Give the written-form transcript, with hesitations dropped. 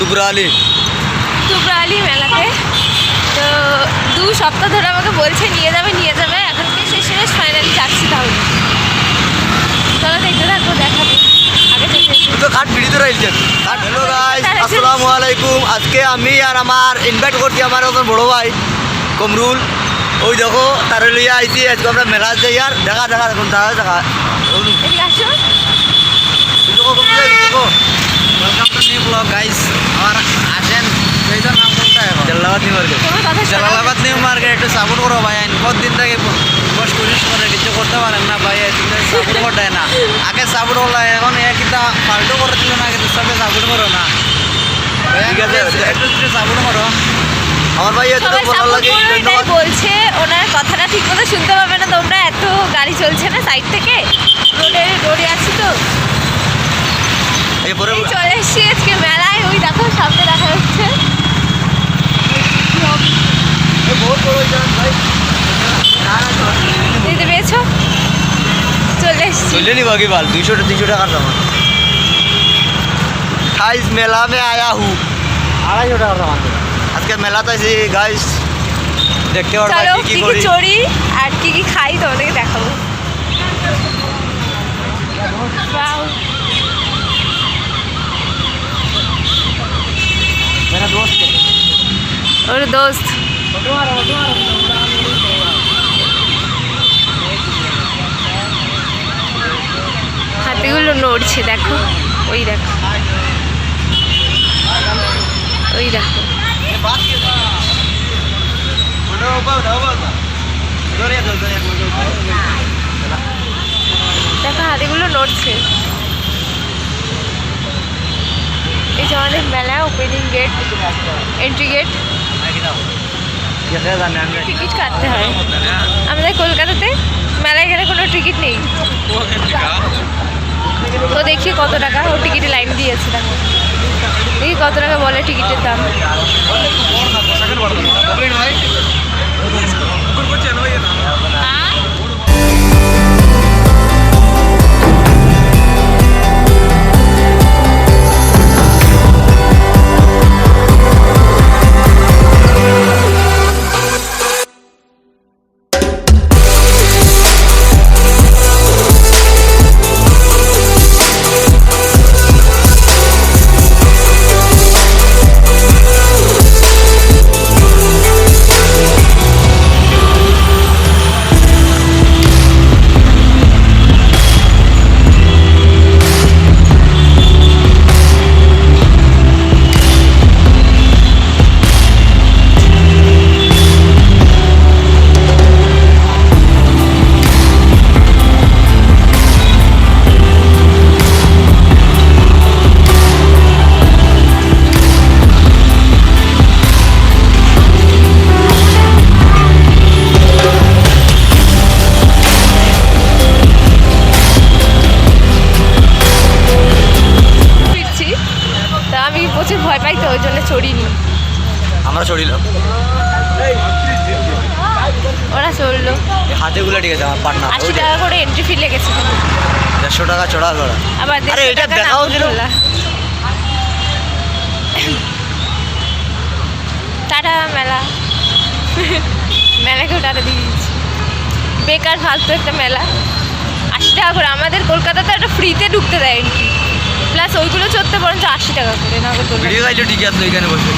তুবরালি মেলাতে। তো 2 সপ্তাহ ধরে আমাকে বলছে নিয়ে যাবে এখন থেকে শেষ ফাইনালি যাচ্ছি। তাহলে চলো দেখতে থাকো, দেখাবো আগে থেকে। তো কাট ভিডিও রাইছেন। হ্যালো গাইস, আসসালামু আলাইকুম। আজকে আমি আর আমার ইনভাইট করছি আমার একজন বড় ভাই কমরুল। ওই দেখো তারে লইয়া আইছি। আজকে আমরা মেলা যাই আর দেখা এখন দেখা এদিকে আসো। Welcome to new blog guys. আমার আসেন এইটার নাম কোনটা এখন? Jalalabad new market. Jalalabad new market একটু সাপোর্ট করো ভাই। বহুত দিন থেকে কোশিশ করে কিছু করতে পারেন না ভাই, সাপোর্ট করতে না। আগে সাপোর্ট করলা, এখন কিতা পাল্টো করে দিল না, কিন্তু সবে সাপোর্ট করো না। ঠিক আছে, একটু সাপোর্ট করো আমার ভাই। এত ভালো লাগে ধন্যবাদ। বলছে ওনার কথাটা ঠিক মতো শুনতে পাবে না তোমরা, এত গাড়ি চলছে না সাইড থেকে, রোডে আছি তো। এরপরে চলে এসেছি আজকে মেলায়। ওই দেখো সামনে দেখা যাচ্ছে। দিতে পেয়েছো? চলে এসেছি। चले नहीं बाकी बाल 200-300 টাকার সামান। गाइस मेला में आया हूँ। 250 টাকার সামান আজকে মেলাতে আছি গাইস। দেখতে পারবা চলো কি কি করি চড়ি আর কি খাই তোমাদেরকে দেখাবো। मेरा दोस्त है। ওর দোস্ত। হাতিগুলো নড়ছে দেখো, ওই দেখো দেখো হাতিগুলো নড়ছে। এই যে আমাদের মেলা opening gate, entry gate, ticket কাটতে হয়। আমাদের কলকাতাতে মেলায় গেলে কোনো টিকিট নেই। তো দেখি কত টাকা, ও টিকিটে লাইন দিয়েছে। দেখো দেখি কত টাকা বলে টিকিটের দাম। প্রচুর ভয় পাই তো, ওই জন্য চড়িনি। আমরা চড়িলাম, ওরা চড়লো। হাতেগুলো ঠিক আছে। আমার পাটনা 80 টাকা করে এন্ট্রি ফি লেগেছে। 150 টাকা চড়া করা। আবার আরে এটা দেখাও কেন? টাটা মেলাকেও টাটা দিয়ে দিচ্ছি। বেকার ফালতু একটা মেলা। 80 টাকা করে। আমাদের কলকাতাতে একটা ফ্রিতে ঢুকতে দেয় এন্ট্রি, প্লাস ওইগুলো চড়তে বরঞ্চ 80 টাকা করে। না ভিডিও গাইলে ঠিক আছে এখানে বসে।